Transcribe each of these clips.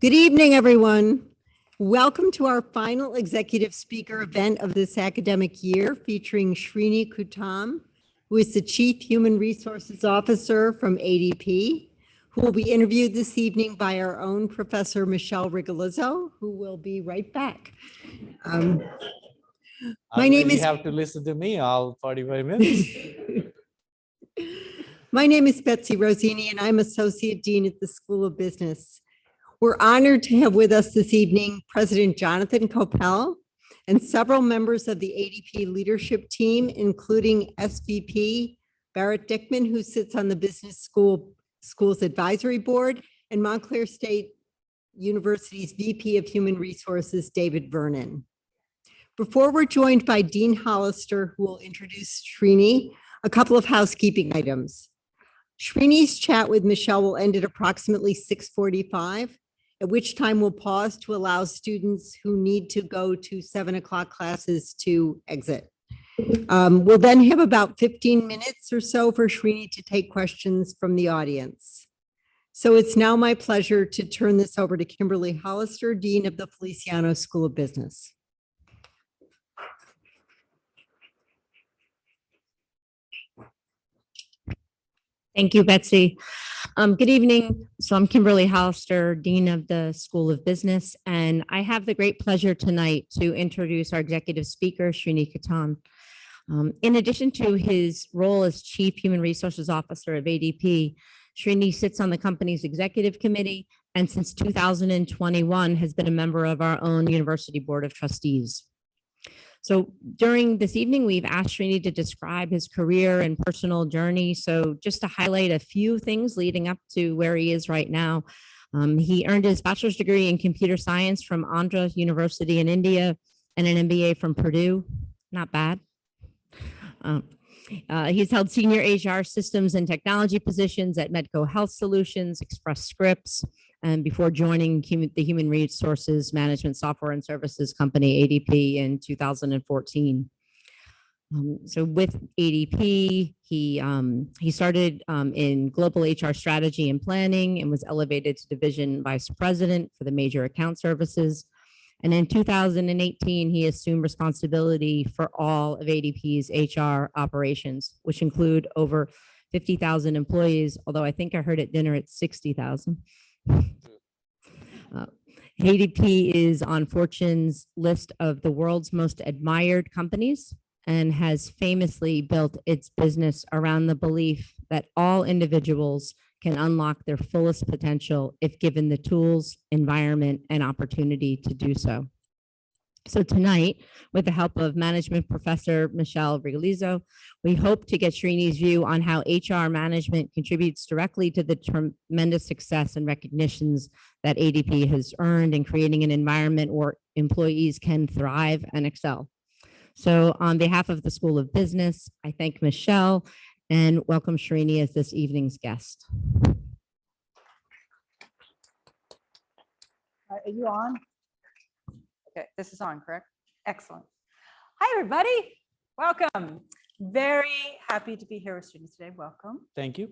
Good evening, everyone. Welcome to our final executive speaker event of this academic year, featuring Sreeni Kutam, who is the Chief Human Resources Officer from ADP, who will be interviewed this evening by our own Professor Michelle Rigolizzo, who will be right back. My name is... You have to listen to me all 45 minutes. My name is Betsy Rosini, and I'm Associate Dean at the School of Business. We're honored to have with us this evening President Jonathan Koppel and several members of the ADP leadership team, including SVP Barrett Dickman, who sits on the Business Schools Advisory Board, and Montclair State University's VP of Human Resources, David Vernon. Before we're joined by Dean Hollister, who will introduce Sreeni, a couple of housekeeping items. Sreeni's chat with Michelle will end at approximately 6:45, at which time we'll pause to allow students who need to go to 7 o'clock classes to exit. We'll then have about 15 minutes or so for Sreeni to take questions from the audience. So it's now my pleasure to turn this over to Kimberly Hollister, Dean of the Feliciano School of Business. Thank you, Betsy. Good evening. So I'm Kimberly Hollister, Dean of the School of Business, and I have the great pleasure tonight to introduce our executive speaker, Sreeni Kutam. In addition to his role as Chief Human Resources Officer of ADP, Sreeni sits on the company's executive committee and since 2021 has been a member of our own University Board of Trustees. So during this evening, we've asked Sreeni to describe his career and personal journey. So just to highlight a few things leading up to where he is right now. He earned his bachelor's degree in computer science from Andhra University in India and an MBA from Purdue. Not bad. He's held senior HR systems and technology positions at Medco Health Solutions, Express Scripts, and before joining the Human Resources Management Software and Services company, ADP, in 2014. So with ADP, he started in global HR strategy and planning and was elevated to division vice president for the major account services. And in 2018, he assumed responsibility for all of ADP's HR operations, which include over 50,000 employees, although I think I heard at dinner it's 60,000. ADP is on Fortune's list of the world's most admired companies and has famously built its business around the belief that all individuals can unlock their fullest potential if given the tools, environment, and opportunity to do so. So tonight, with the help of management professor Michelle Rigolizzo, we hope to get Sreeni's view on how HR management contributes directly to the tremendous success and recognitions that ADP has earned in creating an environment where employees can thrive and excel. So on behalf of the School of Business, I thank Michelle and welcome Sreeni as this evening's guest. Are you on? Okay, this is on, correct? Excellent. Hi, everybody. Welcome. Very happy to be here with Sreeni today. Welcome. Thank you.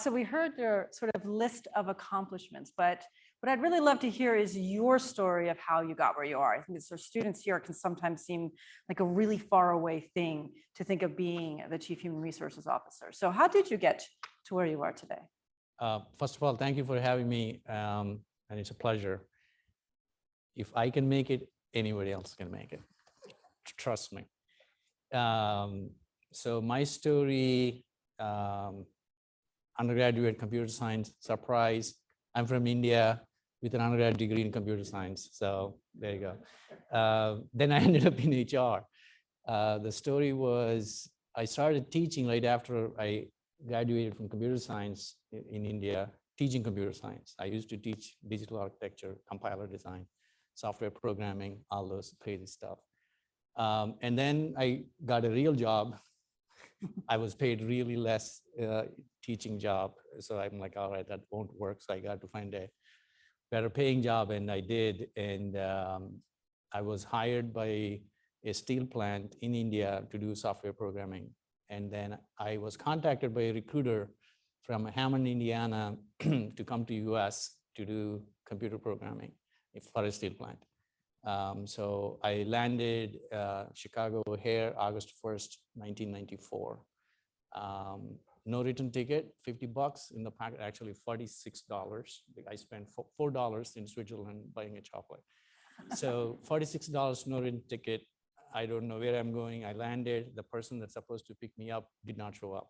So we heard your sort of list of accomplishments, but what I'd really love to hear is your story of how you got where you are. I think our students here can sometimes seem like a really far away thing to think of being the Chief Human Resources Officer. So how did you get to where you are today? First of all, thank you for having me, and it's a pleasure. If I can make it, anybody else can make it. Trust me. So my story, undergraduate computer science, surprise. I'm from India with an undergrad degree in computer science. So there you go. Then I ended up in HR. The story was I started teaching right after I graduated from computer science in India, teaching computer science. I used to teach digital architecture, compiler design, software programming, all those crazy stuff. And then I got a real job. I was paid really less teaching job. So I'm like, all right, that won't work. So I got to find a better paying job, and I did. And I was hired by a steel plant in India to do software programming. And then I was contacted by a recruiter from Hammond, Indiana to come to US to do computer programming for a steel plant. So I landed Chicago O'Hare August 1st, 1994. No return ticket, $50 in the packet, actually $46. I spent $4 in Switzerland buying a chocolate. So $46, no return ticket. I don't know where I'm going. I landed. The person that's supposed to pick me up did not show up.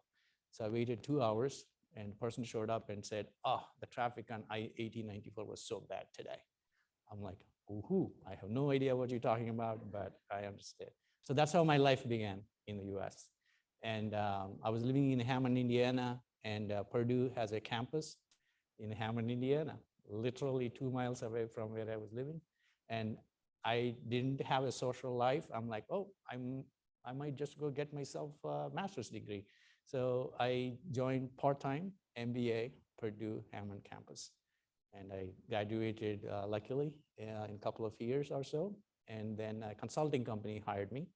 So I waited 2 hours and the person showed up and said, oh, the traffic on I-8094 was so bad today. I'm like, ooh, I have no idea what you're talking about, but I understand. So that's how my life began in the US. And I was living in Hammond, Indiana, and Purdue has a campus in Hammond, Indiana, literally 2 miles away from where I was living. And I didn't have a social life. I'm like, oh, I might just go get myself a master's degree. So I joined part-time MBA, Purdue Hammond campus. And I graduated luckily in a couple of years or so. And then a consulting company hired me.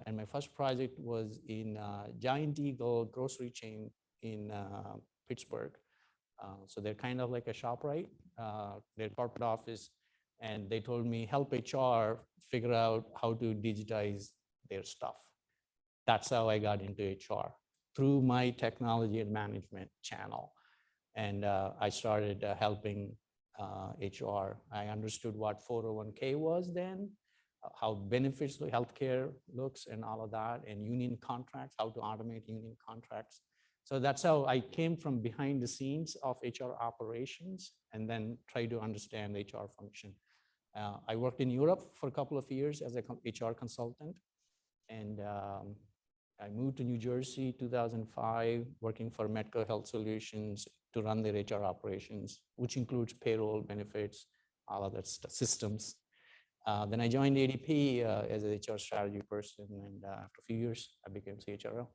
And my first project was in Giant Eagle grocery chain in Pittsburgh. So they're kind of like a ShopRite, their corporate office. And they told me, help HR figure out how to digitize their stuff. That's how I got into HR, through my technology and management channel. And I started helping HR. I understood what 401k was then, how benefits healthcare looks and all of that, and union contracts, how to automate union contracts. So that's how I came from behind the scenes of HR operations and then try to understand HR function. I worked in Europe for a couple of years as a HR consultant. And I moved to New Jersey 2005, working for Medco Health Solutions to run their HR operations, which includes payroll, benefits, all of that stuff, systems. Then I joined ADP as an HR strategy person, and after a few years, I became CHRO.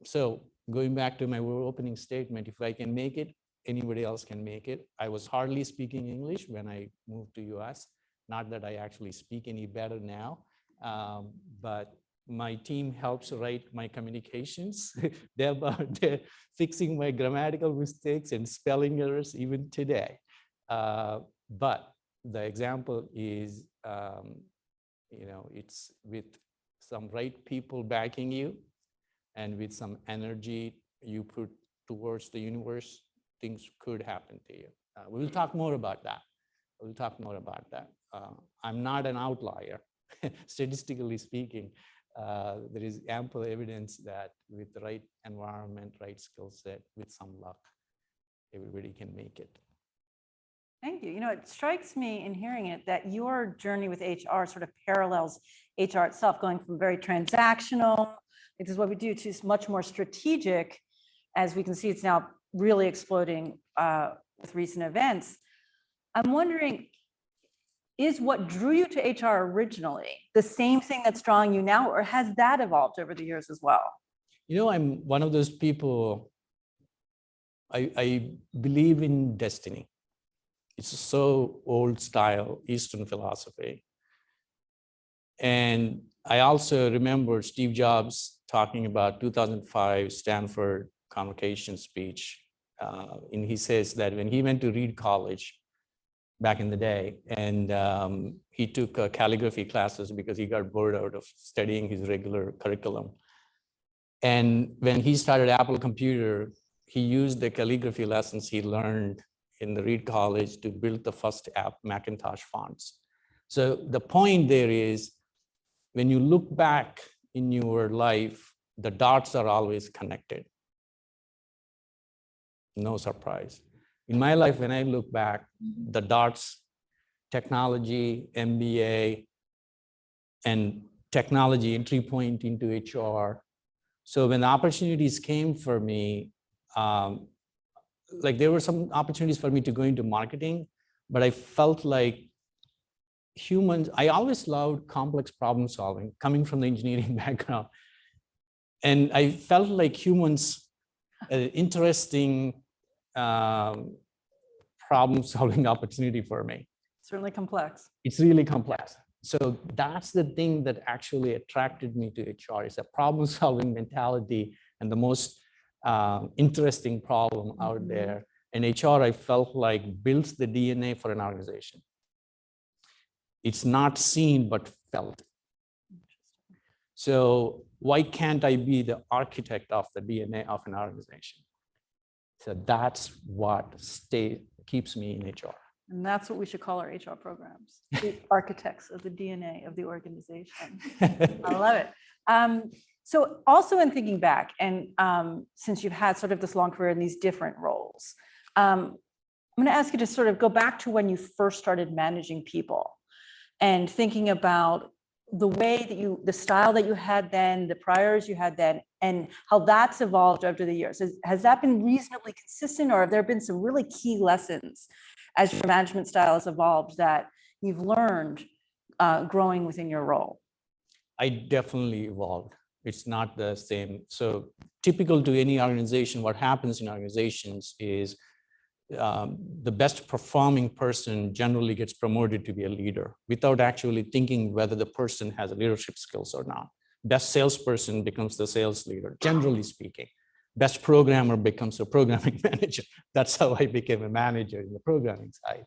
So going back to my opening statement, if I can make it, anybody else can make it. I was hardly speaking English when I moved to US. Not that I actually speak any better now, but my team helps write my communications. They're fixing my grammatical mistakes and spelling errors even today. But the example is, it's with some right people backing you and with some energy you put towards the universe, things could happen to you. We'll talk more about that. I'm not an outlier. Statistically speaking, there is ample evidence that with the right environment, right skill set, with some luck, everybody can make it. Thank you. It strikes me in hearing it that your journey with HR sort of parallels HR itself, going from very transactional, this is what we do, to much more strategic. As we can see, it's now really exploding with recent events. I'm wondering, is what drew you to HR originally the same thing that's drawing you now, or has that evolved over the years as well? I'm one of those people, I believe in destiny. It's so old style Eastern philosophy. And I also remember Steve Jobs talking about 2005 Stanford convocation speech. And he says that when he went to Reed College back in the day, and he took calligraphy classes because he got bored out of studying his regular curriculum. And when he started Apple Computer, he used the calligraphy lessons he learned in the Reed College to build the first app, Macintosh fonts. So the point there is, when you look back in your life, the dots are always connected. No surprise. In my life, when I look back, the dots, technology, MBA, and technology entry point into HR. So when the opportunities came for me, there were some opportunities for me to go into marketing, but I felt like humans, I always loved complex problem solving, coming from the engineering background. And I felt like humans, interesting problem solving opportunity for me. Certainly complex. It's really complex. So that's the thing that actually attracted me to HR. It's a problem solving mentality and the most interesting problem out there. And HR, I felt like, builds the DNA for an organization. It's not seen, but felt. So why can't I be the architect of the DNA of an organization? So that's what keeps me in HR. And that's what we should call our HR programs, the architects of the DNA of the organization. I love it. So also in thinking back, and since you've had sort of this long career in these different roles, I'm going to ask you to sort of go back to when you first started managing people and thinking about the way that the style that you had then, the priors you had then, and how that's evolved over the years. Has that been reasonably consistent, or have there been some really key lessons as your management style has evolved that you've learned growing within your role? I definitely evolved. It's not the same. So typical to any organization, what happens in organizations is the best performing person generally gets promoted to be a leader without actually thinking whether the person has leadership skills or not. Best salesperson becomes the sales leader, generally speaking. Best programmer becomes a programming manager. That's how I became a manager in the programming side.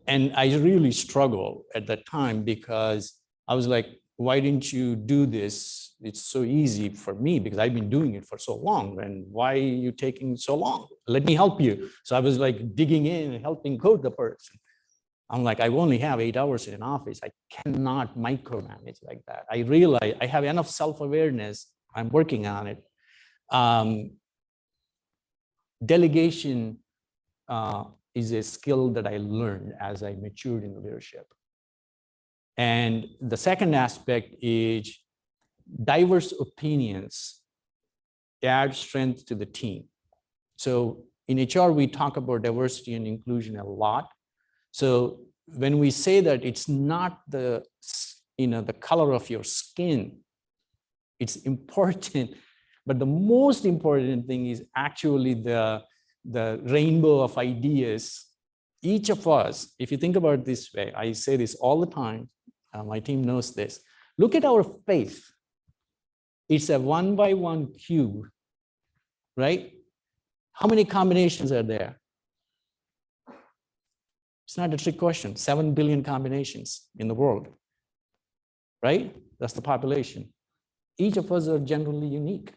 And I really struggled at that time because I was like, why didn't you do this? It's so easy for me because I've been doing it for so long. And why are you taking so long? Let me help you. So I was like digging in and helping code the person. I'm like, I only have 8 hours in an office. I cannot micromanage like that. I realize I have enough self-awareness. I'm working on it. Delegation is a skill that I learned as I matured in leadership. And the second aspect is diverse opinions add strength to the team. So in HR, we talk about diversity and inclusion a lot. So when we say that it's not the color of your skin, it's important, but the most important thing is actually the rainbow of ideas. Each of us, if you think about it this way, I say this all the time, my team knows this. Look at our face. It's a 1x1 cube, right? How many combinations are there? It's not a trick question. 7 billion combinations in the world, right? That's the population. Each of us are generally unique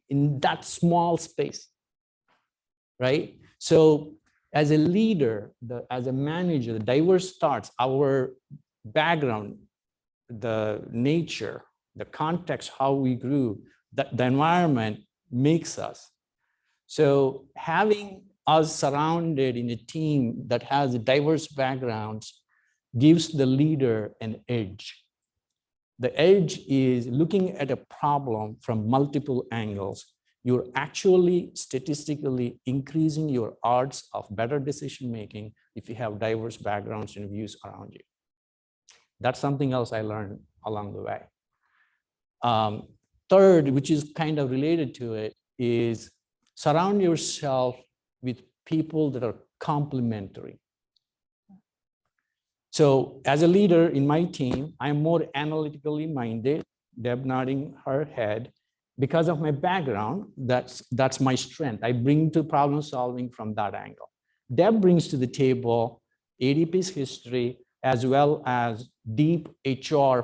in that small space, right? So as a leader, as a manager, the diverse thoughts, our background, the nature, the context, how we grew, the environment makes us. So having us surrounded in a team that has diverse backgrounds gives the leader an edge. The edge is looking at a problem from multiple angles. You're actually statistically increasing your odds of better decision-making if you have diverse backgrounds and views around you. That's something else I learned along the way. Third, which is kind of related to it, is surround yourself with people that are complementary. So as a leader in my team, I'm more analytically minded. Deb nodding her head. Because of my background, that's my strength. I bring to problem solving from that angle. Deb brings to the table ADP's history, as well as deep HR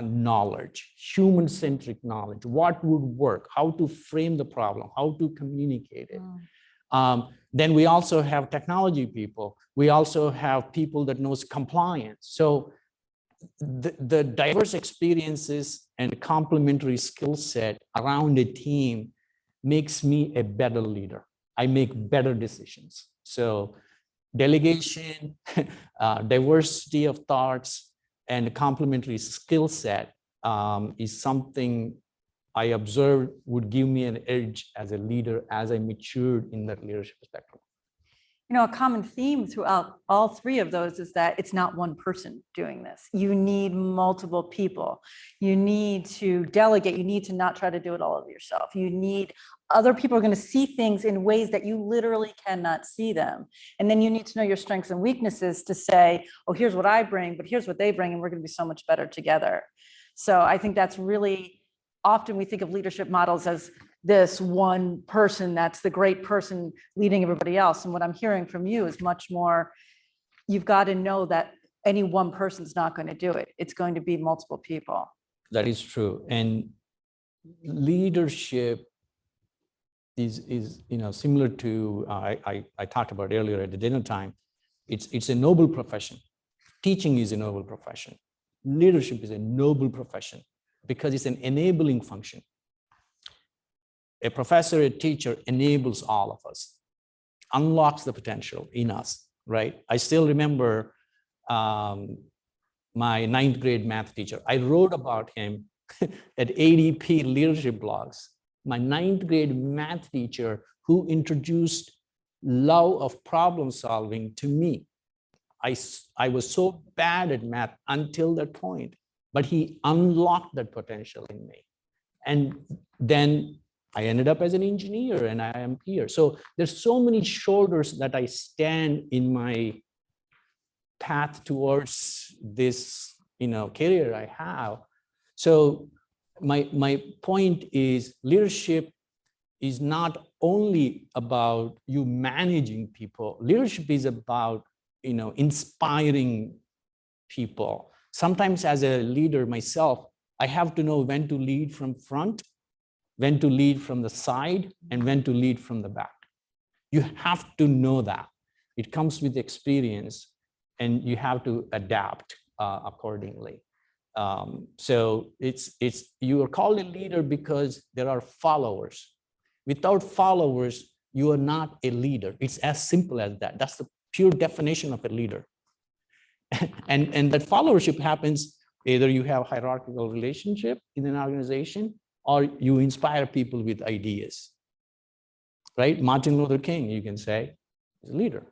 knowledge, human-centric knowledge, what would work, how to frame the problem, how to communicate it. Then we also have technology people. We also have people that knows compliance. So the diverse experiences and complementary skill set around a team makes me a better leader. I make better decisions. So delegation, diversity of thoughts, and complementary skill set is something I observed would give me an edge as a leader as I matured in that leadership spectrum. You know, a common theme throughout all three of those is that it's not one person doing this. You need multiple people. You need to delegate. You need to not try to do it all of yourself. You need other people are going to see things in ways that you literally cannot see them. And then you need to know your strengths and weaknesses to say, oh, here's what I bring, but here's what they bring, and we're going to be so much better together. So I think that's really, often we think of leadership models as this one person that's the great person leading everybody else. And what I'm hearing from you is much more, you've got to know that any one person's not going to do it. It's going to be multiple people. That is true. And leadership is similar to I talked about earlier at the dinner time. It's a noble profession. Teaching is a noble profession. Leadership is a noble profession because it's an enabling function. A professor, a teacher enables all of us, unlocks the potential in us, right? I still remember my 9th grade math teacher. I wrote about him at ADP leadership blogs. My 9th grade math teacher who introduced love of problem solving to me. I was so bad at math until that point, but he unlocked that potential in me. And then I ended up as an engineer and I am here. So there's so many shoulders that I stand in my path towards this, career I have. So my point is leadership is not only about you managing people. Leadership is about, inspiring people. Sometimes as a leader myself, I have to know when to lead from front, when to lead from the side, and when to lead from the back. You have to know that. It comes with experience, and you have to adapt accordingly. So you are called a leader because there are followers. Without followers, you are not a leader. It's as simple as that. That's the pure definition of a leader. And that followership happens either you have a hierarchical relationship in an organization or you inspire people with ideas, right? Martin Luther King, you can say, is a leader,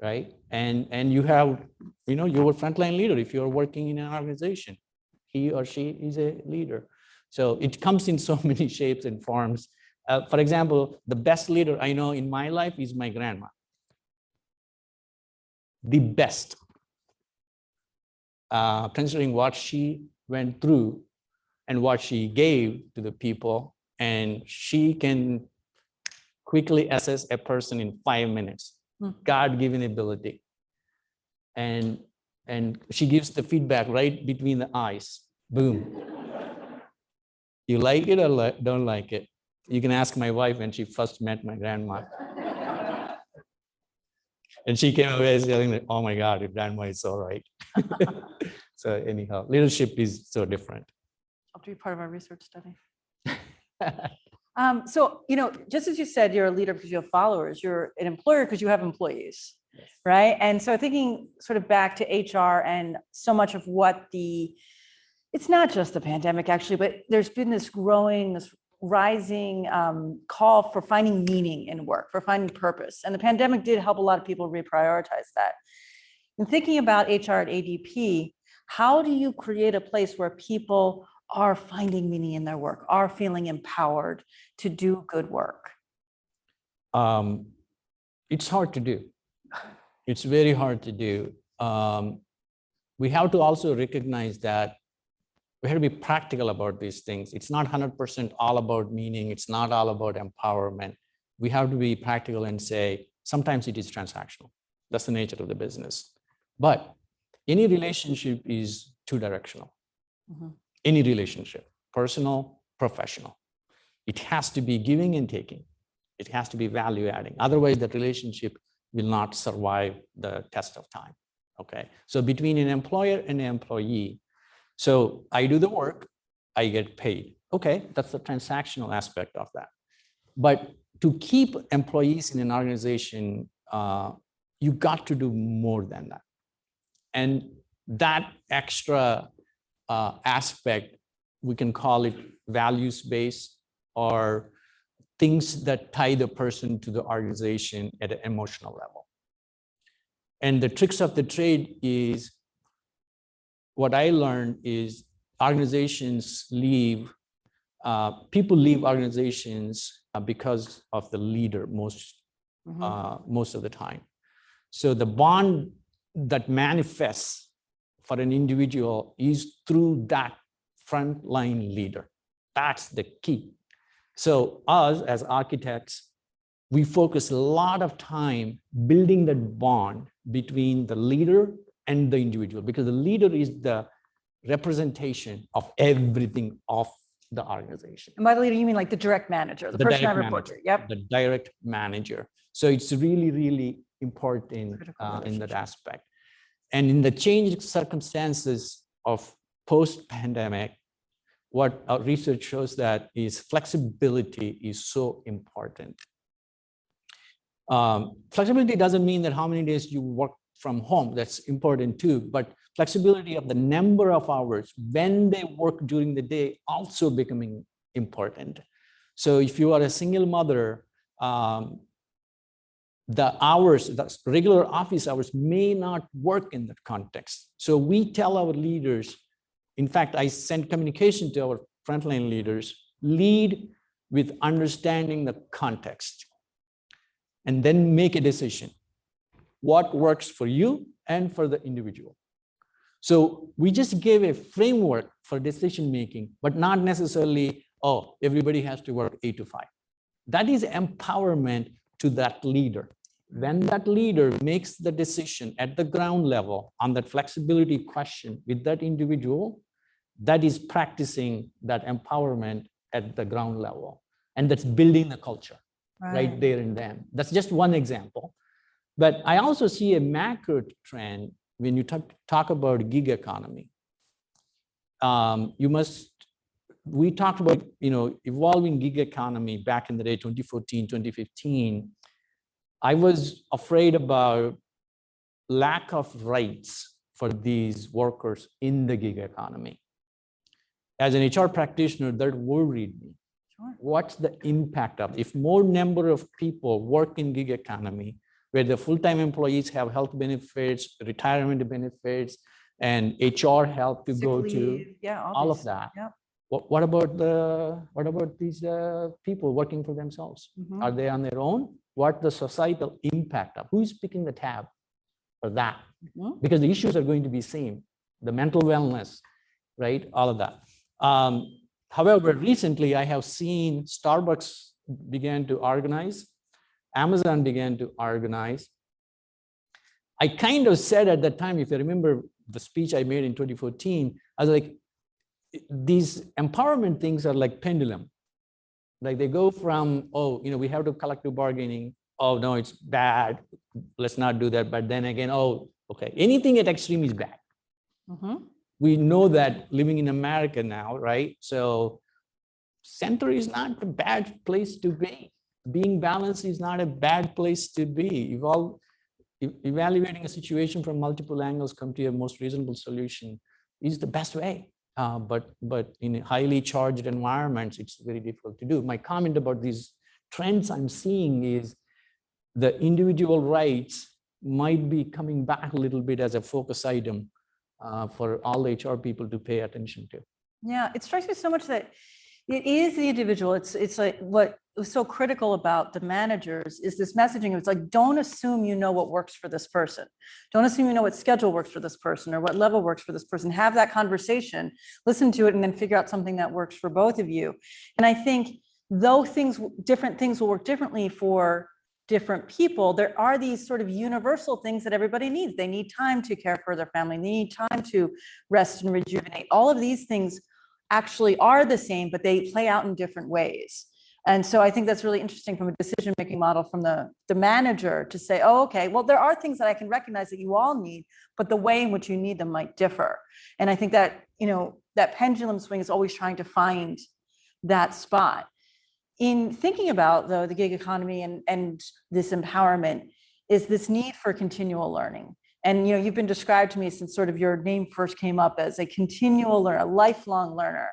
right? And you have, you're a frontline leader if you're working in an organization. He or she is a leader. So it comes in so many shapes and forms. For example, the best leader I know in my life is my grandma. The best, considering what she went through and what she gave to the people, and she can quickly assess a person in 5 minutes. God-given ability. And she gives the feedback right between the eyes. Boom. You like it or don't like it? You can ask my wife when she first met my grandma. And she came away saying, that, oh my God, your grandma is so right. So anyhow, leadership is so different. I'll be part of our research study. So, just as you said, you're a leader because you have followers, you're an employer because you have employees, yes. Right? And so thinking sort of back to HR and so much of what it's not just the pandemic actually, but there's been this rising call for finding meaning in work, for finding purpose. And the pandemic did help a lot of people reprioritize that. And thinking about HR at ADP, how do you create a place where people are finding meaning in their work, are feeling empowered to do good work? It's hard to do. It's very hard to do. We have to also recognize that we have to be practical about these things. It's not 100% all about meaning. It's not all about empowerment. We have to be practical and say, sometimes it is transactional. That's the nature of the business. But any relationship is two-directional. Mm-hmm. Any relationship, personal, professional. It has to be giving and taking. It has to be value adding. Otherwise, that relationship will not survive the test of time. Okay. So between an employer and an employee, so I do the work, I get paid. Okay, that's the transactional aspect of that. But to keep employees in an organization, you got to do more than that. And that extra aspect, we can call it values-based or things that tie the person to the organization at an emotional level. And the tricks of the trade is, what I learned is organizations leave, people leave organizations because of the leader most of the time. So the bond that manifests for an individual is through that frontline leader. That's the key. So us as architects, we focus a lot of time building that bond between the leader and the individual, because the leader is the representation of everything of the organization. And by the leader, you mean like the direct manager, the person I direct report to. manager, Yep. The direct manager. So it's really, really important Critical in that relationship. aspect. And in the changed circumstances of post-pandemic, what our research shows that is flexibility is so important. Flexibility doesn't mean that how many days you work from home, that's important too, but flexibility of the number of hours when they work during the day also becoming important. So if you are a single mother, the hours, the regular office hours may not work in that context. So we tell our leaders, in fact, I send communication to our frontline leaders, lead with understanding the context and then make a decision. What works for you and for the individual. So we just gave a framework for decision-making, but not necessarily, oh, everybody has to work 8 to 5. That is empowerment to that leader. When that leader makes the decision at the ground level on that flexibility question with that individual, that is practicing that empowerment at the ground level. And that's building the culture right there and then. That's just one example. But I also see a macro trend when you talk about gig economy. We talked about, evolving gig economy back in the day, 2014, 2015. I was afraid about lack of rights for these workers in the gig economy. As an HR practitioner, that worried me. Sure. What's the impact of, if more number of people work in gig economy, where the full-time employees have health benefits, retirement benefits, and HR help to Sick go leave, to yeah, all these, of that. Yep. What about these people working for themselves? Mhm. Are they on their own? What the societal impact of? Who's picking the tab for that? Mhm. Because the issues are going to be same, the mental wellness, right? All of that. However, recently I have seen Starbucks began to organize, Amazon began to organize. I kind of said at that time, if you remember the speech I made in 2014, I was like, these empowerment things are like pendulum. Like they go from, oh, we have to collective bargaining. Oh, no, it's bad. Let's not do that. But then again, oh, okay. Anything at extreme is bad. Mhm. We know that living in America now, right? So center is not a bad place to be. Being balanced is not a bad place to be. Evaluating a situation from multiple angles, come to a most reasonable solution is the best way. But in highly charged environments, it's very difficult to do. My comment about these trends I'm seeing is the individual rights might be coming back a little bit as a focus item for all the HR people to pay attention to. Yeah, it strikes me so much that it is the individual. It's like what was so critical about the managers is this messaging. It's like, don't assume you know what works for this person. Don't assume you know what schedule works for this person or what level works for this person. Have that conversation, listen to it, and then figure out something that works for both of you. And I think though different things will work differently for different people, there are these sort of universal things that everybody needs. They need time to care for their family. They need time to rest and rejuvenate. All of these things actually are the same, but they play out in different ways. And so I think that's really interesting from a decision-making model from the manager to say, oh, okay, well, there are things that I can recognize that you all need, but the way in which you need them might differ. And I think that, that pendulum swing is always trying to find that spot. In thinking about, though, the gig economy and this empowerment is this need for continual learning. And you've been described to me since sort of your name first came up as a continual learner, a lifelong learner.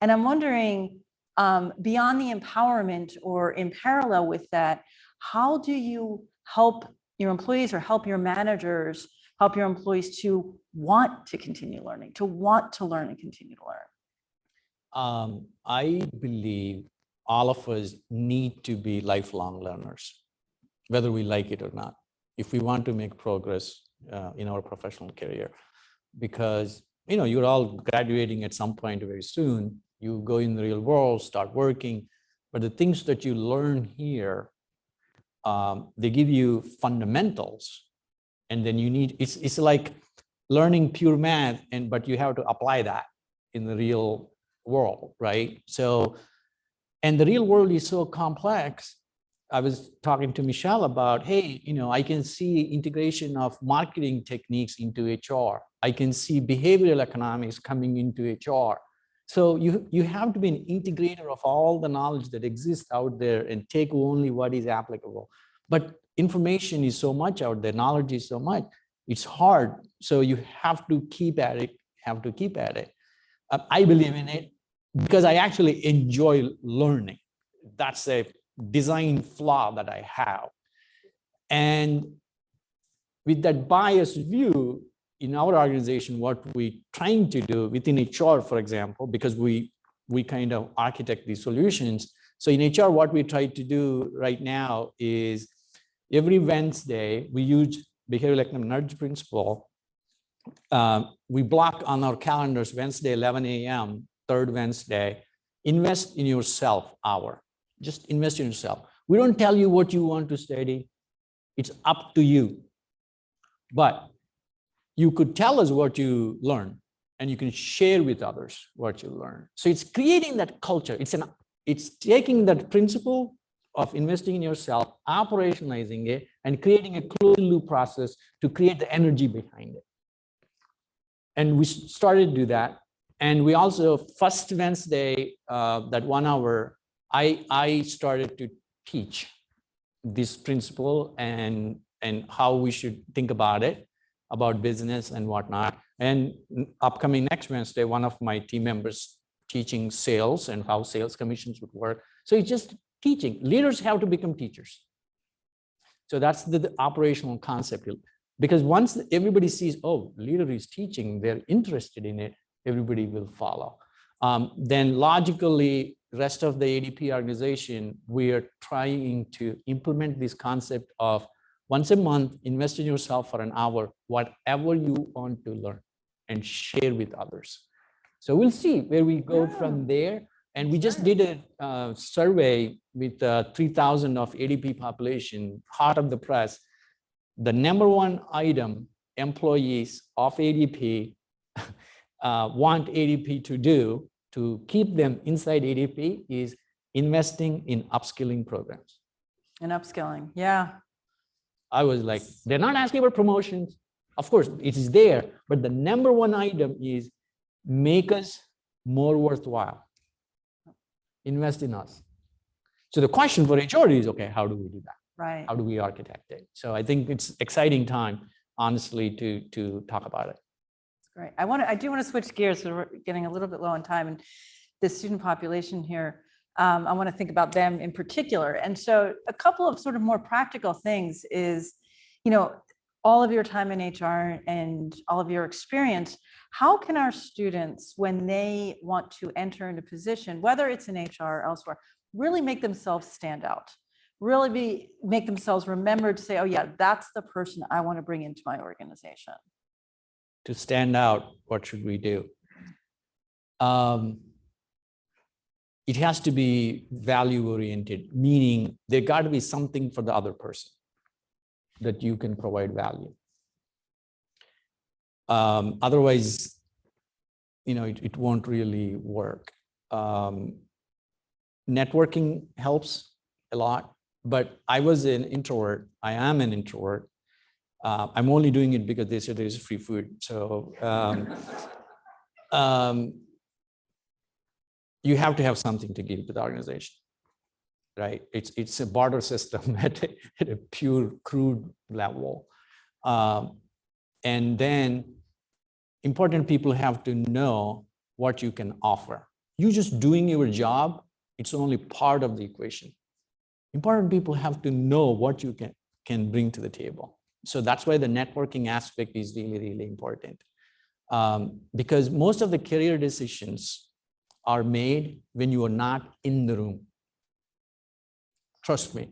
And I'm wondering, beyond the empowerment or in parallel with that, how do you help your employees or help your managers, help your employees to want to continue learning, to want to learn and continue to learn? I believe all of us need to be lifelong learners, whether we like it or not, if we want to make progress in our professional career. Because you're all graduating at some point very soon. You go in the real world, start working. but the things that you learn here, they give you fundamentals, and then you need, it's like learning pure math, but you have to apply that in the real world, right? So, and the real world is so complex. I was talking to Michelle about, hey, I can see integration of marketing techniques into HR. I can see behavioral economics coming into HR. So you have to be an integrator of all the knowledge that exists out there and take only what is applicable. But information is so much out there, knowledge is so much, it's hard. So you have to keep at it, I believe in it because I actually enjoy learning. That's a design flaw that I have. And with that biased view, in our organization, what we're trying to do within HR, for example, because we kind of architect these solutions. So in HR, what we try to do right now is every Wednesday, we use behavioral economic nudge principle. We block on our calendars Wednesday, 11 a.m., third Wednesday, invest in yourself hour. Just invest in yourself. We don't tell you what you want to study. It's up to you. But you could tell us what you learn, and you can share with others what you learn. So it's creating that culture. It's taking that principle of investing in yourself, operationalizing it, and creating a closed loop process to create the energy behind it. And we started to do that. And we also, first Wednesday, that 1 hour, I started to teach this principle and how we should think about it, about business and whatnot. And upcoming next Wednesday, one of my team members teaching sales and how sales commissions would work. So it's just teaching. Leaders have to become teachers. So that's the operational concept. Because once everybody sees, oh, leader is teaching, they're interested in it, everybody will follow. Then logically, rest of the ADP organization, we are trying to implement this concept of once a month, invest in yourself for an hour, whatever you want to learn, and share with others. So we'll see where we go from there. And we just did a survey with 3,000 of ADP population, hot of the press. The number one item employees of ADP want ADP to do to keep them inside ADP is investing in upskilling programs. And upskilling, yeah. I was like, they're not asking for promotions. Of course, it is there, but the number one item is make us more worthwhile. Invest in us. So the question for HR is, okay, how do we do that? Right. How do we architect it? So I think it's exciting time, honestly, to talk about it. Great. I do want to switch gears. So we're getting a little bit low on time, and the student population here, I want to think about them in particular. And so a couple of sort of more practical things is, all of your time in HR and all of your experience, how can our students, when they want to enter into position, whether it's in HR or elsewhere, really make themselves stand out? Really make themselves remembered to say, oh yeah, that's the person I want to bring into my organization. To stand out, what should we do? It has to be value-oriented, meaning there got to be something for the other person that you can provide value. Otherwise, it won't really work. Networking helps a lot, but I was an introvert. I am an introvert. I'm only doing it because they said there's free food. So you have to have something to give to the organization, right? It's a barter system at a pure crude level. And then important people have to know what you can offer. You just doing your job, it's only part of the equation. Important people have to know what you can bring to the table. So that's why the networking aspect is really, really important. Because most of the career decisions are made when you are not in the room. Trust me.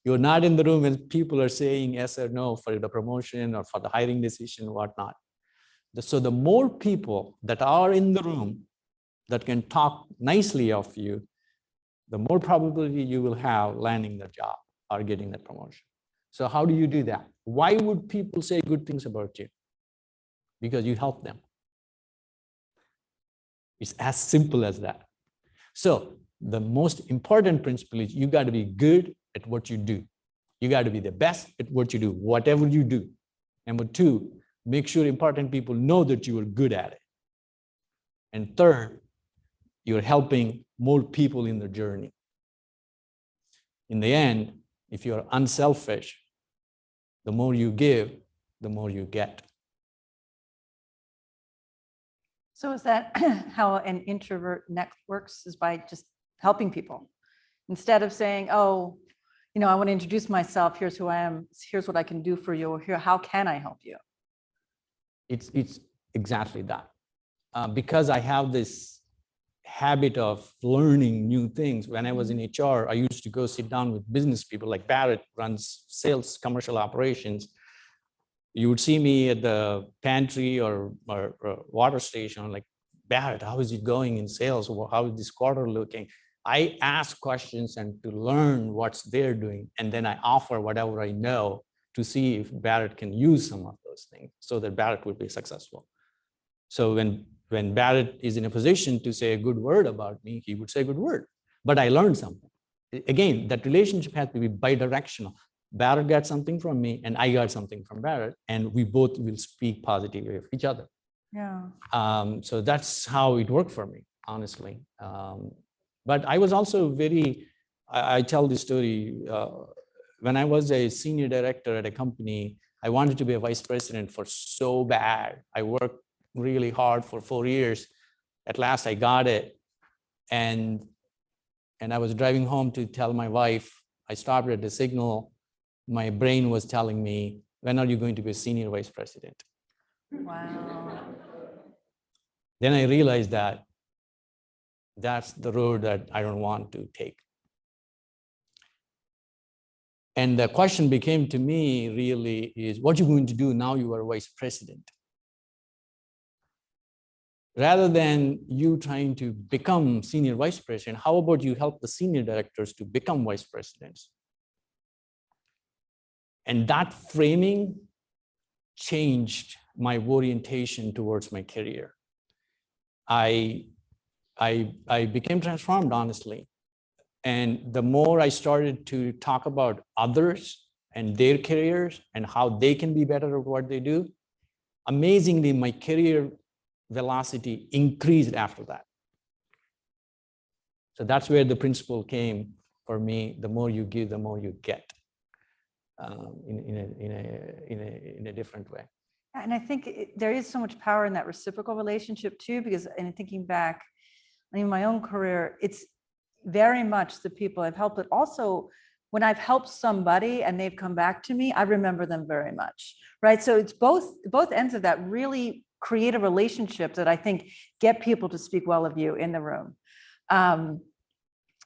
You're not in the room when people are saying yes or no for the promotion or for the hiring decision, whatnot. So the more people that are in the room that can talk nicely of you, the more probability you will have landing the job or getting that promotion. So how do you do that? Why would people say good things about you? Because you help them. It's as simple as that. So the most important principle is you got to be good at what you do. You got to be the best at what you do, whatever you do. Number two, make sure important people know that you are good at it. And third, you're helping more people in the journey. In the end, if you're unselfish, the more you give, the more you get. So is that how an introvert networks, is by just helping people? Instead of saying, oh, I want to introduce myself, here's who I am, here's what I can do for you, or here, how can I help you? It's exactly that. Because I have this habit of learning new things. When I was in HR, I used to go sit down with business people, like Barrett runs sales, commercial operations. You would see me at the pantry or water station, like, Barrett, how is it going in sales? How is this quarter looking? I ask questions and to learn what's they're doing. And then I offer whatever I know to see if Barrett can use some of those things so that Barrett would be successful. So when Barrett is in a position to say a good word about me, he would say a good word. But I learned something. Again, that relationship has to be bidirectional. Barrett got something from me and I got something from Barrett, and we both will speak positively of each other. Yeah. So that's how it worked for me, honestly. But I was also I tell this story, when I was a senior director at a company, I wanted to be a vice president for so bad. I worked really hard for 4 years. At last I got it. And I was driving home to tell my wife, I stopped at the signal. My brain was telling me, when are you going to be a senior vice president? Wow. Then I realized that that's the road that I don't want to take. And the question became to me really is, what are you going to do now you are vice president? Rather than you trying to become senior vice president, how about you help the senior directors to become vice presidents? And that framing changed my orientation towards my career. I became transformed, honestly. And the more I started to talk about others and their careers and how they can be better at what they do, amazingly, my career velocity increased after that. So that's where the principle came for me: the more you give, the more you get, in a different way. And I think there is so much power in that reciprocal relationship too, because in thinking back, in my own career, it's very much the people I've helped, but also when I've helped somebody and they've come back to me, I remember them very much, right? So it's both ends of that really create a relationship that I think get people to speak well of you in the room.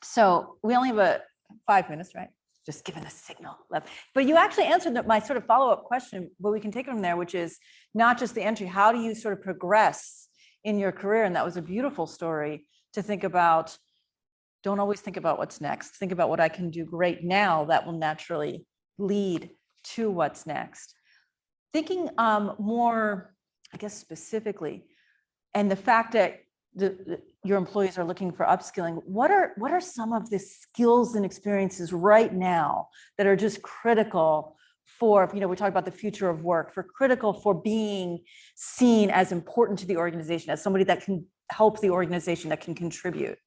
So we only have 5 minutes, right? Just giving a signal left. But you actually answered my sort of follow-up question, but we can take it from there, which is not just the entry. How do you sort of progress in your career? And that was a beautiful story to think about. Don't always think about what's next. Think about what I can do great now that will naturally lead to what's next. Thinking more, I guess, specifically, and the fact that your employees are looking for upskilling, what are some of the skills and experiences right now that are just critical for, we talk about the future of work, for critical for being seen as important to the organization, as somebody that can help the organization, that can contribute?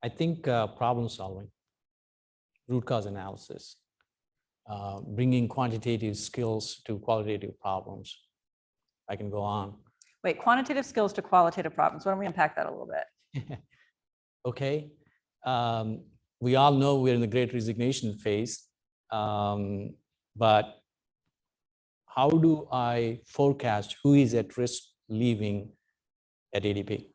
I think problem solving, root cause analysis, bringing quantitative skills to qualitative problems. I can go on. Wait, quantitative skills to qualitative problems. Why don't we unpack that a little bit? Okay. We all know we're in the great resignation phase, but how do I forecast who is at risk leaving at ADP?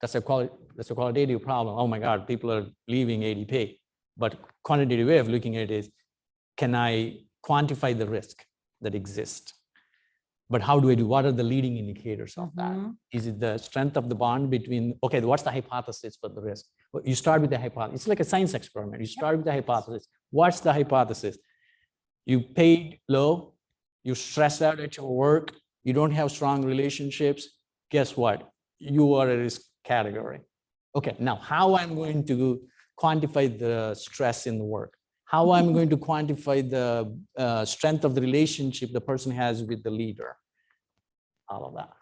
That's a qualitative problem. Oh my God, people are leaving ADP. But quantitative way of looking at it is, can I quantify the risk that exists? But how do I do? What are the leading indicators of that? Mhm. Is it the strength of the bond between, okay, what's the hypothesis for the risk? Well, you start with the hypothesis. It's like a science experiment. You start with the hypothesis. What's the hypothesis? You paid low, you stressed out at your work, you don't have strong relationships. Guess what? You are a risk category. Okay, now how I'm going to quantify the stress in the work? How I'm going to quantify the strength of the relationship the person has with the leader? All of that.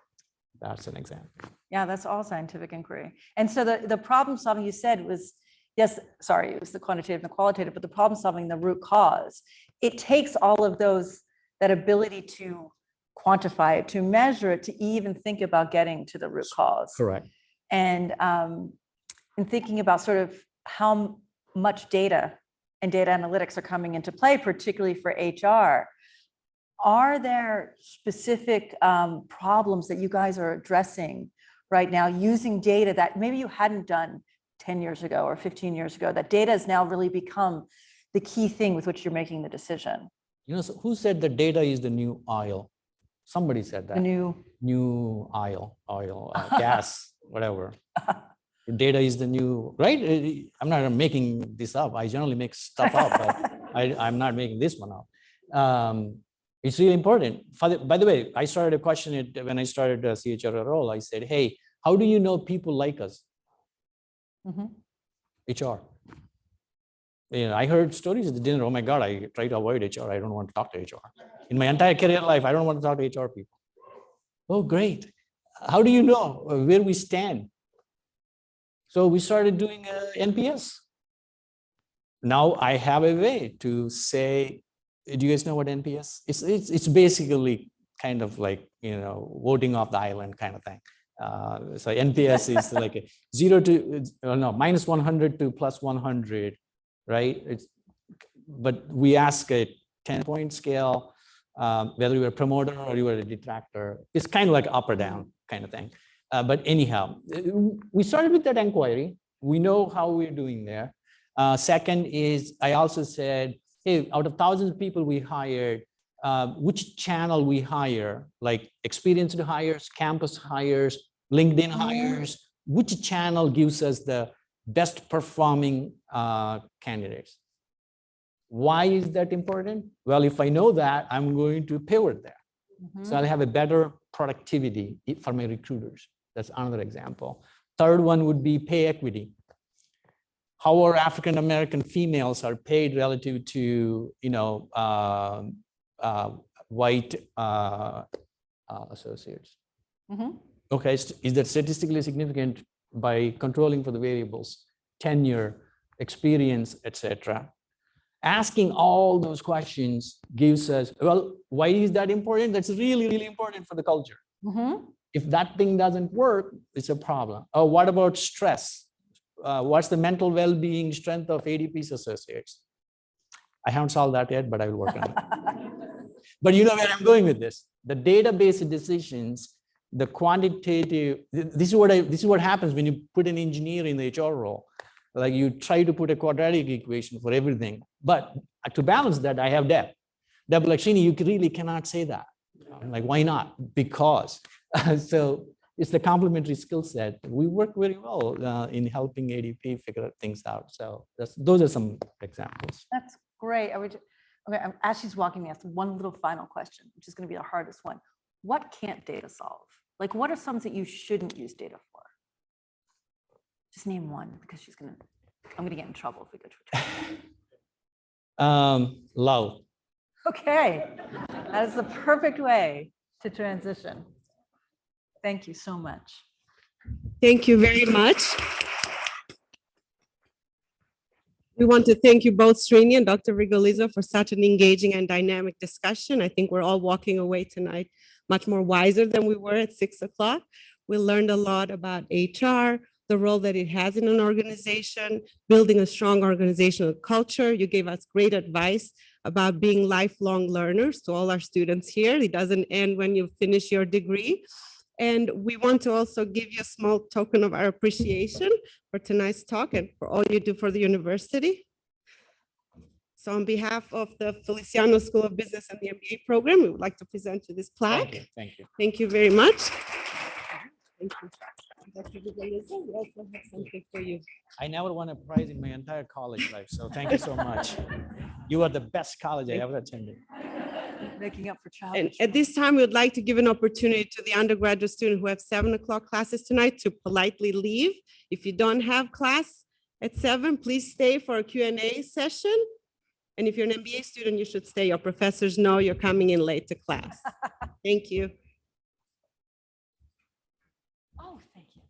That's an example. Yeah, that's all scientific inquiry. And so the problem solving you said was, yes, sorry, it was the quantitative and the qualitative, but the problem solving, the root cause, it takes all of those, that ability to quantify it, to measure it, to even think about getting to the root cause. Correct. And in thinking about sort of how much data and data analytics are coming into play, particularly for HR, are there specific problems that you guys are addressing right now using data that maybe you hadn't done 10 years ago or 15 years ago, that data has now really become the key thing with which you're making the decision? You know, so who said that data is the new oil? Somebody said that. The New oil, gas, whatever. Data is the new, right? I'm not making this up. I generally make stuff up, but I'm not making this one up. It's really important. By the way, I started a question when I started a CHRO role. I said, hey, how do you know people like us? HR. You know, I heard stories at the dinner. Oh my God, I try to avoid HR. I don't want to talk to HR. In my entire career life, I don't want to talk to HR people. Oh, great. How do you know where we stand? So we started doing NPS. Now I have a way to say, do you guys know what NPS is? It's basically kind of like, you know, voting off the island kind of thing. So NPS is like a minus 100 to plus 100, right? But we ask a 10-point scale, whether you are a promoter or you are a detractor. It's kind of like up or down kind of thing. But anyhow, we started with that inquiry. We know how we're doing there. Second is, I also said, hey, out of thousands of people we hired, which channel we hire, like experienced hires, campus hires, LinkedIn hires, which channel gives us the best performing candidates? Why is that important? Well, if I know that, I'm going to pivot there. So I'll have a better productivity for my recruiters. That's another example. Third one would be pay equity. How are African-American females are paid relative to, you know, white associates? Okay, is that statistically significant by controlling for the variables, tenure, experience, etc.? Asking all those questions gives us, well, why is that important? That's really, really important for the culture. If that thing doesn't work, it's a problem. Oh, what about stress? What's the mental well-being strength of ADP's associates? I haven't solved that yet, but I will work on it. But you know where I'm going with this. The database decisions, the quantitative, this is what happens when you put an engineer in the HR role. Like you try to put a quadratic equation for everything. But to balance that, I have Deb. Deb, like, Sreeni, you really cannot say that. I'm like, why not? Because. So it's the complementary skill set. We work very well in helping ADP figure things out. So those are some examples. That's great. Okay, as she's walking me, I have one little final question, which is going to be the hardest one. What can't data solve? Like, what are some that you shouldn't use data for? Just name one, because I'm going to get in trouble if we go to Love. Okay, that is the perfect way to transition. Thank you so much. Thank you very much. We want to thank you both, Sreeni and Dr. Rigolizzo, for such an engaging and dynamic discussion. I think we're all walking away tonight much more wiser than we were at 6 o'clock. We learned a lot about HR, the role that it has in an organization, building a strong organizational culture. You gave us great advice about being lifelong learners to all our students here. It doesn't end when you finish your degree. And we want to also give you a small token of our appreciation for tonight's talk and for all you do for the university. So on behalf of the Feliciano School of Business and the MBA program, we would like to present you this plaque. Thank you. Thank you. Thank you very much. Thank you. Dr. Vigaliza, we also have something for you. I never won a prize in my entire college life, so thank you so much. You are the best college I ever attended. Making up for And childish. at this time, we would like to give an opportunity to the undergraduate student who have 7 o'clock classes tonight to politely leave. If you don't have class at 7, please stay for a Q&A session. And if you're an MBA student, you should stay. Your professors know you're coming in late to class. Thank you. Oh, thank you.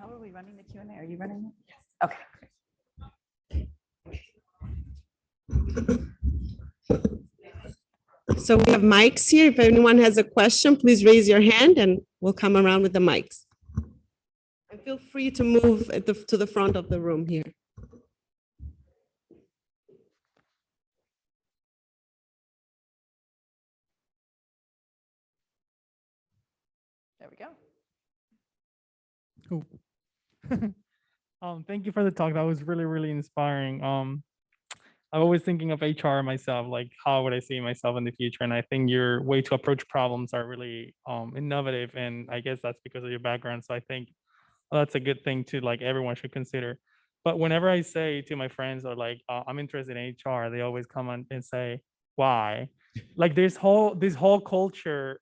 How are we running the Q&A? Are you running it? Yes. Okay. So we have mics here. If anyone has a question, please raise your hand and we'll come around with the mics. And feel free to move to the front of the room here. There we go. Cool. Thank you for the talk. That was really, really inspiring. I'm always thinking of HR myself, like how would I see myself in the future? And I think your way to approach problems are really innovative. And I guess that's because of your background. So I think that's a good thing to like everyone should consider. But whenever I say to my friends or like, I'm interested in HR, they always come on and say, why? Like this whole culture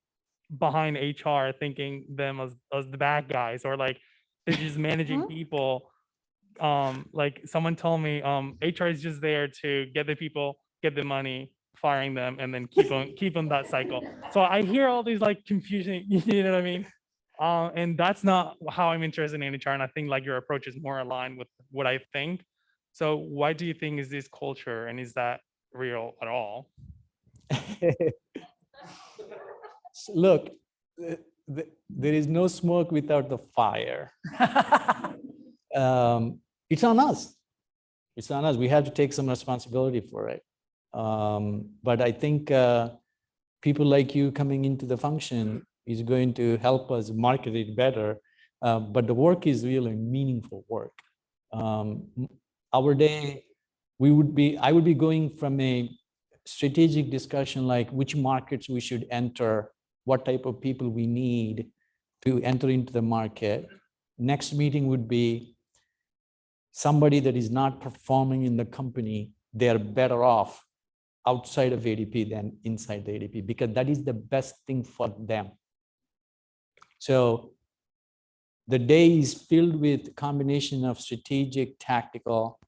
behind HR thinking them as the bad guys or like they're just managing people. Like someone told me HR is just there to get the people, get the money, firing them, and then keep on that cycle. So I hear all these like confusion, you know what I mean? And that's not how I'm interested in HR. And I think like your approach is more aligned with what I think. So why do you think is this culture and is that real at all? Look, there is no smoke without the fire. It's on us. It's on us. We have to take some responsibility for it. But I think people like you coming into the function is going to help us market it better. But the work is really meaningful work. Our day, I would be going from a strategic discussion like which markets we should enter, what type of people we need to enter into the market. Next meeting would be somebody that is not performing in the company, they're better off outside of ADP than inside the ADP because that is the best thing for them. So the day is filled with a combination of strategic, tactical,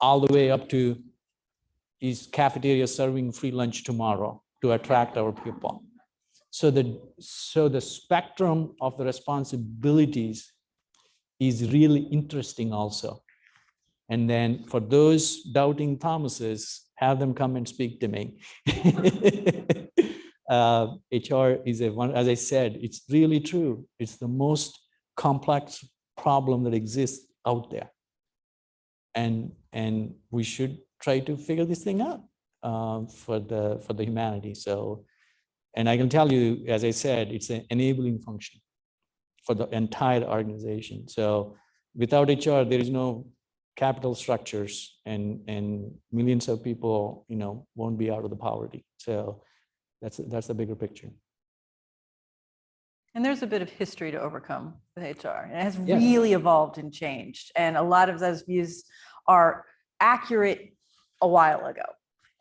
all the way up to is cafeteria serving free lunch tomorrow to attract our people. So the spectrum of the responsibilities is really interesting also. And then for those doubting Thomases, have them come and speak to me. HR is as I said, it's really true. It's the most complex problem that exists out there. And we should try to figure this thing out for the humanity. So, and I can tell you, as I said, it's an enabling function for the entire organization. So without HR, there is no capital structures and millions of people, won't be out of the poverty. So that's the bigger picture. And there's a bit of history to overcome with HR. It has really evolved and changed. And a lot of those views are accurate a while ago.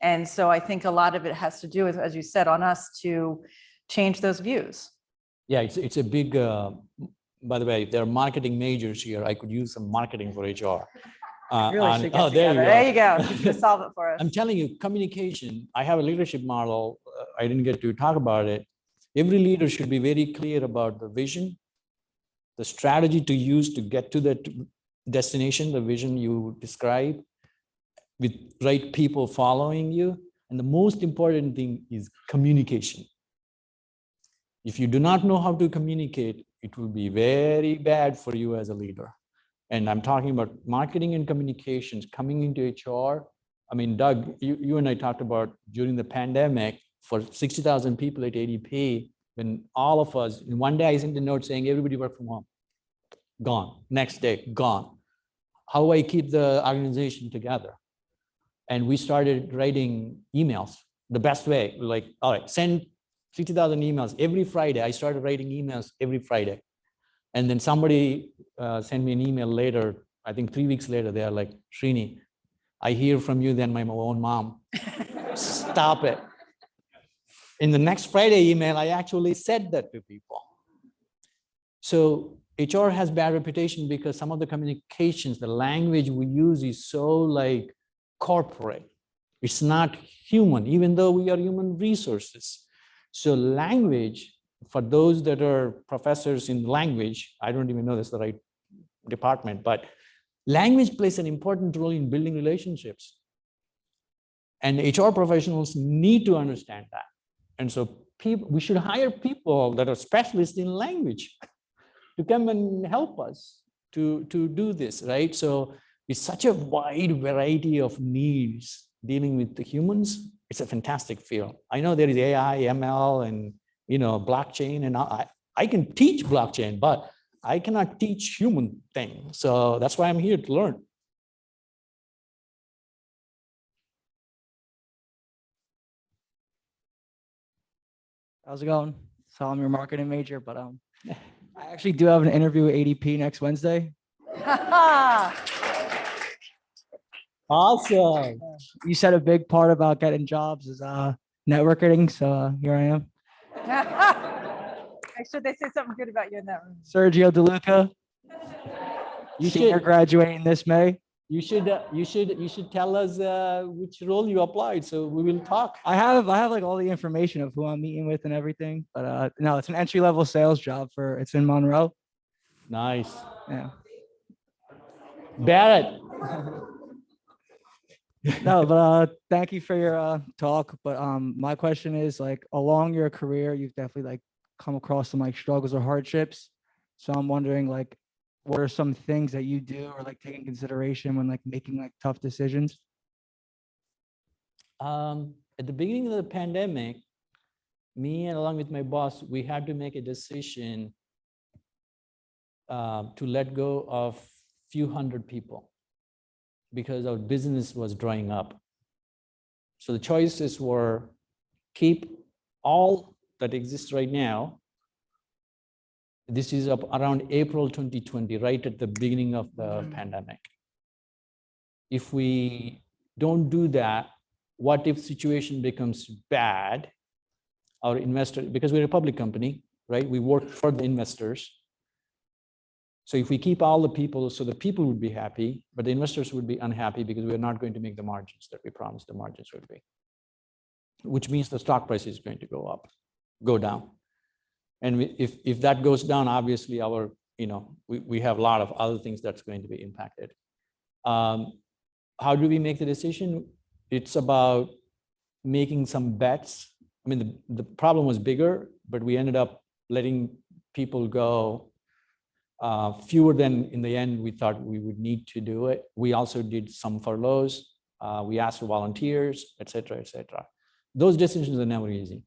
And so I think a lot of it has to do with, as you said, on us to change those views. Yeah, it's a big, by the way, if there are marketing majors here, I could use some marketing for HR. Really should get together. There you go. He's going to solve it for us. I'm telling you, communication, I have a leadership model. I didn't get to talk about it. Every leader should be very clear about the vision, the strategy to use to get to that destination, the vision you describe, with right people following you. And the most important thing is communication. If you do not know how to communicate, it will be very bad for you as a leader. And I'm talking about marketing and communications coming into HR. I mean, Doug, you and I talked about during the pandemic for 60,000 people at ADP, when all of us, in one day I sent a note saying everybody work from home, gone. Next day, gone. How do I keep the organization together? And we started writing emails the best way. We're like, all right, send 50,000 emails every Friday. I started writing emails every Friday. And then somebody sent me an email later, I think 3 weeks later, they are like, Sreeni, I hear from you than my own mom. Stop it. In the next Friday email, I actually said that to people. So HR has bad reputation because some of the communications, the language we use is so like corporate. It's not human, even though we are human resources. So language, for those that are professors in language, I don't even know that's the right department, but language plays an important role in building relationships. And HR professionals need to understand that. And so we should hire people that are specialists in language to come and help us to do this, right? So it's such a wide variety of needs dealing with the humans. It's a fantastic field. I know there is AI, ML, and blockchain, and I can teach blockchain, but I cannot teach human things. So that's why I'm here to learn. How's it going? So I'm your marketing major, but I actually do have an interview with ADP next Wednesday. Awesome. You said a big part about getting jobs is networking, so here I am. Make sure they say something good about you in that room. Sergio DeLuca, You senior should graduating this May. you should tell us which role you applied, so we will talk. I have like all the information of who I'm meeting with and everything, but no, it's an entry-level sales job it's in Monroe. Nice. Yeah. Barrett. No, but thank you for your talk. But my question is, like, along your career, you've definitely like come across some like struggles or hardships. So I'm wondering, like, what are some things that you do or like take in consideration when like making like tough decisions? At the beginning of the pandemic, me and along with my boss, we had to make a decision to let go of few hundred people because our business was drying up. So the choices were keep all that exists right now. This is up around April 2020, right at the beginning of the pandemic. If we don't do that, what if situation becomes bad? Our investor, because we're a public company, right? We work for the investors. So if we keep all the people, so the people would be happy, but the investors would be unhappy because we're not going to make the margins that we promised the margins would be, which means the stock price is going to go down. And if that goes down, obviously we have a lot of other things that's going to be impacted. How do we make the decision? It's about making some bets. I mean, the problem was bigger, but we ended up letting people go fewer than in the end we thought we would need to do it. We also did some furloughs. We asked for volunteers, et cetera, et cetera. Those decisions are never easy.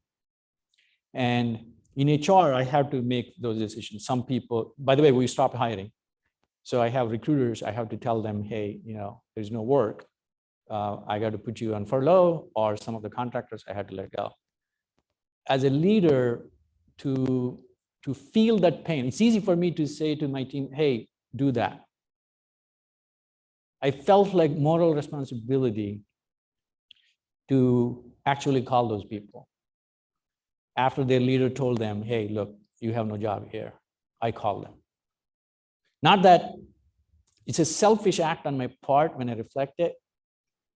And in HR, I have to make those decisions. Some people, by the way, we stopped hiring. So I have recruiters, I have to tell them, hey, there's no work. I got to put you on furlough, or some of the contractors I had to let go. As a leader, to feel that pain, it's easy for me to say to my team, hey, do that. I felt like moral responsibility to actually call those people. After their leader told them, hey, look, you have no job here, I called them. Not that it's a selfish act on my part when I reflect it.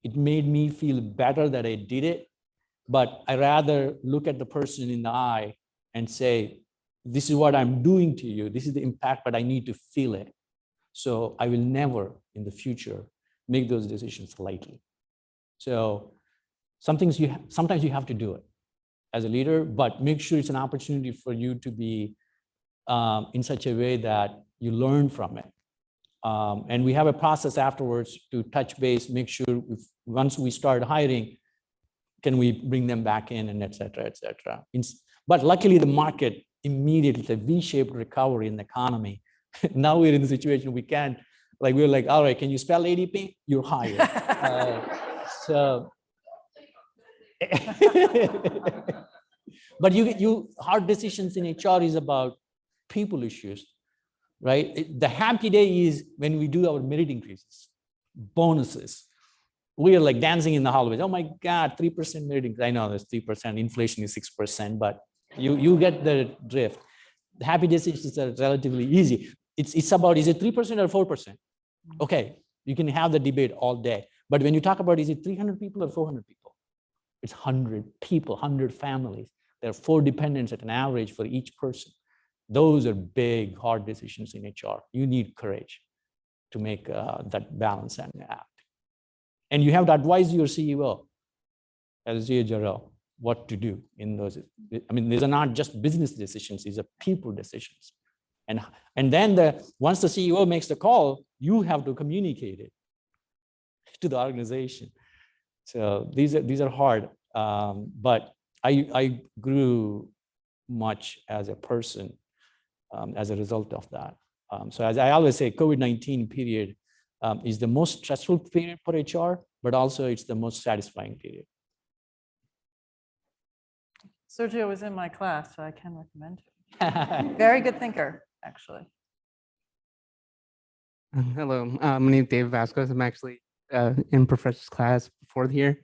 It made me feel better that I did it, but I rather look at the person in the eye and say, this is what I'm doing to you. This is the impact, but I need to feel it. So I will never in the future make those decisions lightly. So sometimes you have to do it as a leader, but make sure it's an opportunity for you to be in such a way that you learn from it. And we have a process afterwards to touch base, make sure once we start hiring, can we bring them back in, and et cetera, et cetera. But luckily the market immediately, the V-shaped recovery in the economy. Now we're in the situation we can't, we're like, all right, can you spell ADP? You're hired. So, but you hard decisions in HR is about people issues, right? The happy day is when we do our merit increases, bonuses. We are like dancing in the hallways. Oh my God, 3% merit increase. I know there's 3%, inflation is 6%, but you get the drift. The happy decisions are relatively easy. It's about, is it 3% or 4%? Okay, you can have the debate all day. But when you talk about, is it 300 people or 400 people? It's 100 people, 100 families. There are 4 dependents at an average for each person. Those are big, hard decisions in HR. You need courage to make that balance and act. And you have to advise your CEO as CHRO what to do in those. I mean, these are not just business decisions, these are people decisions. And then once the CEO makes the call, you have to communicate it to the organization. So these are hard, but I grew much as a person as a result of that. So as I always say, COVID-19 period is the most stressful period for HR, but also it's the most satisfying period. Sergio was in my class, so I can recommend him. Very good thinker, actually. Hello, my name is Dave Vasquez. I'm actually in professor's class before here.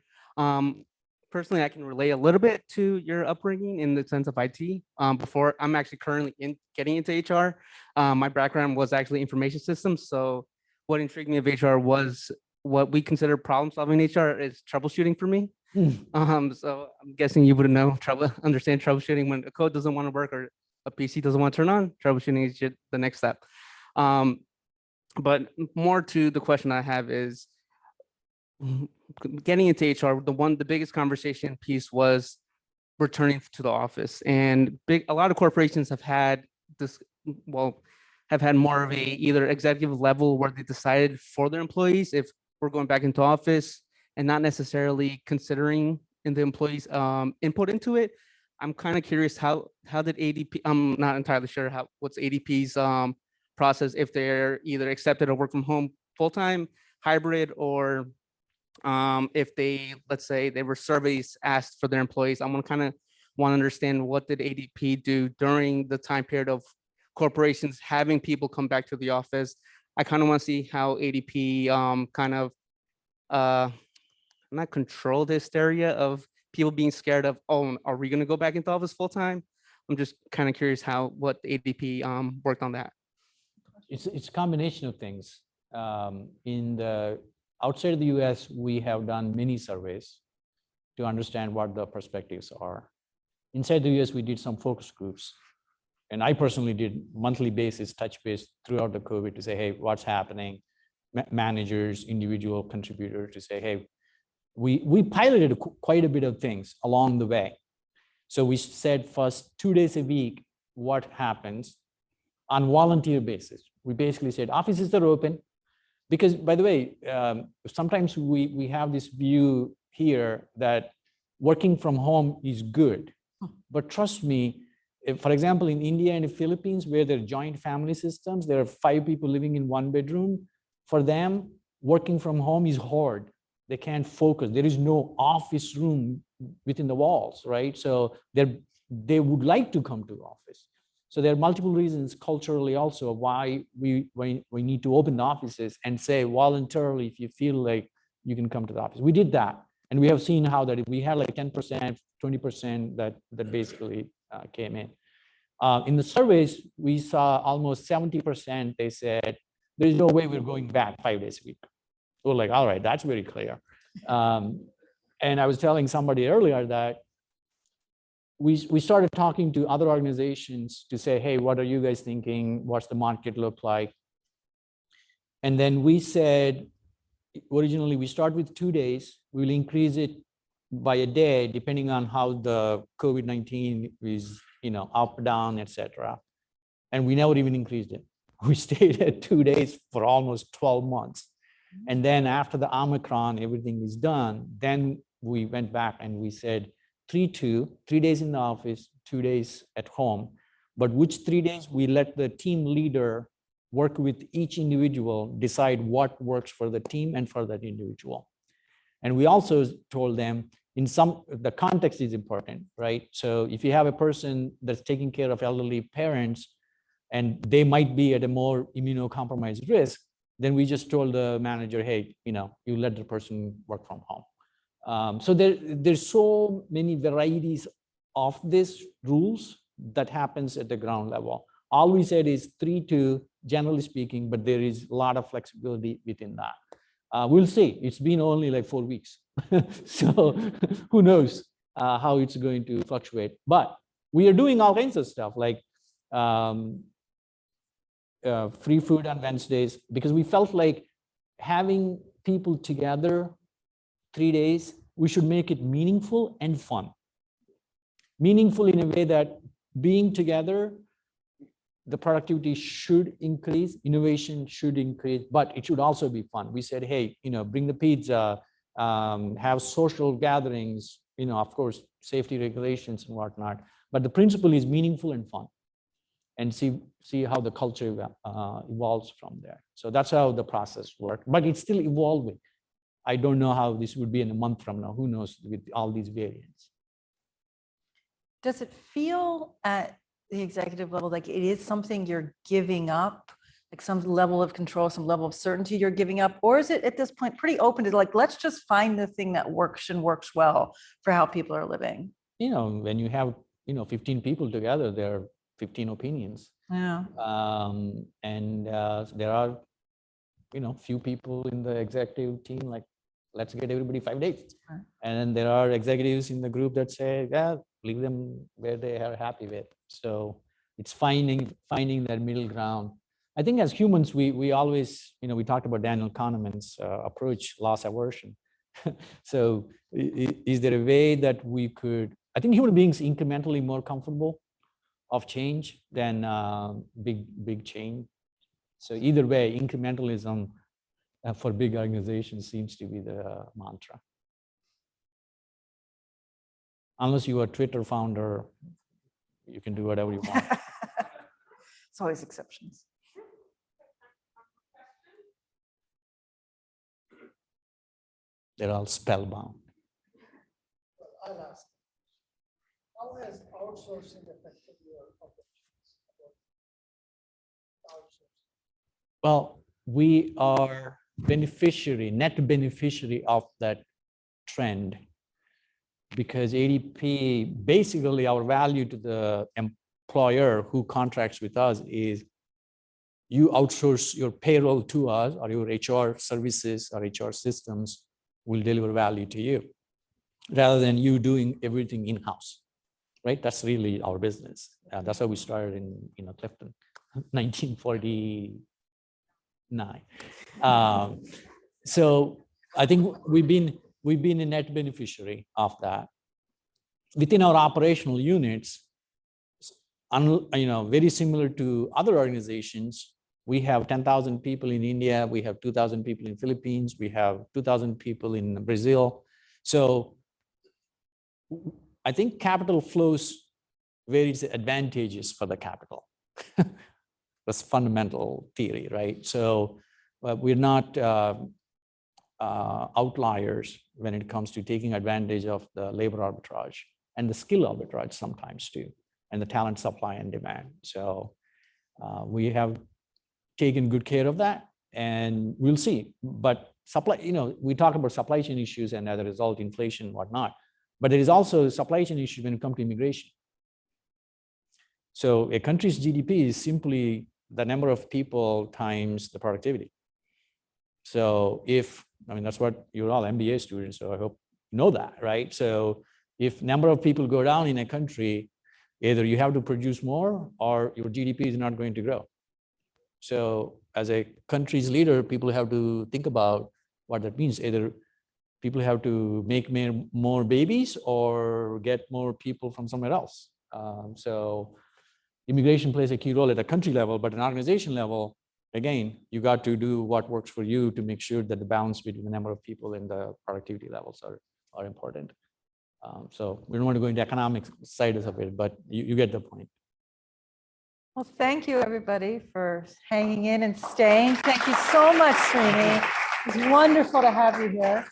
Personally, I can relate a little bit to your upbringing in the sense of IT. Before, I'm actually currently getting into HR. My background was actually information systems. So what intrigued me of HR was what we consider problem solving in HR is troubleshooting for me. So I'm guessing you would understand troubleshooting when a code doesn't want to work or a PC doesn't want to turn on. Troubleshooting is just the next step. But more to the question I have is getting into HR. The biggest conversation piece was returning to the office, and a lot of corporations have had this. Well, have had more of a either executive level where they decided for their employees if we're going back into office, and not necessarily considering in the employees' input into it. I'm kind of curious how did ADP? I'm not entirely sure what's ADP's process if they're either accepted or work from home full-time, hybrid, or if they, let's say they were surveys asked for their employees. I want to understand what did ADP do during the time period of corporations having people come back to the office. I kind of want to see how ADP not control the hysteria of people being scared of, oh, are we going to go back into office full time? I'm just kind of curious what ADP worked on that. It's a combination of things. In the outside of the US, we have done many surveys to understand what the perspectives are. Inside the US, we did some focus groups. And I personally did monthly basis, touch base throughout the COVID to say, hey, what's happening? Managers, individual contributors to say, hey, we piloted quite a bit of things along the way. So we said first 2 days a week, what happens on volunteer basis. We basically said offices are open because, by the way, sometimes we have this view here that working from home is good. But trust me, if, for example, in India and the Philippines, where there are joint family systems, there are 5 people living in 1 bedroom. For them, working from home is hard. They can't focus. There is no office room within the walls, right? So they would like to come to the office. So there are multiple reasons culturally also why we need to open the offices and say voluntarily, if you feel like you can come to the office. We did that. And we have seen how that we had like 10%, 20% that basically came in. In the surveys, we saw almost 70%, they said, there's no way we're going back 5 days a week. We're like, all right, that's very clear. And I was telling somebody earlier that we started talking to other organizations to say, hey, what are you guys thinking? What's the market look like? And then we said, originally we start with 2 days. We'll increase it by a day, depending on how the COVID-19 is, up, down, etc. And we never even increased it. We stayed at 2 days for almost 12 months. And then after the Omicron, everything is done. Then we went back and we said 3-2, 3 days in the office, 2 days at home. But which 3 days we let the team leader work with each individual, decide what works for the team and for that individual. And we also told them the context is important, right? So if you have a person that's taking care of elderly parents and they might be at a more immunocompromised risk, then we just told the manager, hey, you let the person work from home. So there's so many varieties of these rules that happens at the ground level. All we said is 3-2, generally speaking, but there is a lot of flexibility within that. We'll see. It's been only like 4 weeks. So who knows how it's going to fluctuate. But we are doing all kinds of stuff like free food on Wednesdays, because we felt like having people together 3 days, we should make it meaningful and fun. Meaningful in a way that being together, the productivity should increase, innovation should increase, but it should also be fun. We said, hey, bring the pizza, have social gatherings, of course, safety regulations and whatnot. But the principle is meaningful and fun, and see how the culture evolves from there. So that's how the process worked, but it's still evolving. I don't know how this would be in a month from now. Who knows with all these variants. Does it feel at the executive level like it is something you're giving up, like some level of control, some level of certainty you're giving up? Or is it at this point pretty open to like, let's just find the thing that works and works well for how people are living? When you have, 15 people together, there are 15 opinions. Yeah. And there are, few people in the executive team, like, let's get everybody 5 days. Right. And then there are executives in the group that say, yeah, leave them where they are happy with. So it's finding that middle ground. I think as humans, we always, we talked about Daniel Kahneman's approach, loss aversion. So is there a way that we could, I think human beings incrementally more comfortable of change than big change. So either way, incrementalism for big organizations seems to be the mantra. Unless you are a Twitter founder, you can do whatever you want. It's always exceptions. They're all spellbound. I'll ask. How has outsourcing affected your operations? Well, we are net beneficiary of that trend, because ADP, basically our value to the employer who contracts with us is you outsource your payroll to us, or your HR services or HR systems will deliver value to you, rather than you doing everything in-house, right? That's really our business. That's how we started in Clifton, 1949. So I think we've been a net beneficiary of that. Within our operational units, very similar to other organizations, we have 10,000 people in India, we have 2,000 people in Philippines, we have 2,000 people in Brazil. So I think capital flows varies advantageous for the capital. That's fundamental theory, right? So we're not outliers when it comes to taking advantage of the labor arbitrage and the skill arbitrage sometimes too, and the talent supply and demand. So we have taken good care of that, and we'll see. But supply, we talk about supply chain issues and as a result, inflation and whatnot, but there is also supply chain issue when it comes to immigration. So a country's GDP is simply the number of people times the productivity. So that's what you're all MBA students, so I hope you know that, right? So if number of people go down in a country, either you have to produce more or your GDP is not going to grow. So as a country's leader, people have to think about what that means. Either people have to make more babies or get more people from somewhere else. So immigration plays a key role at a country level, but an organization level, again, you got to do what works for you to make sure that the balance between the number of people and the productivity levels are important. So we don't want to go into economic side of it, but you get the point. Well, thank you, everybody, for hanging in and staying. Thank you so much, Sreeni. It's wonderful to have you here.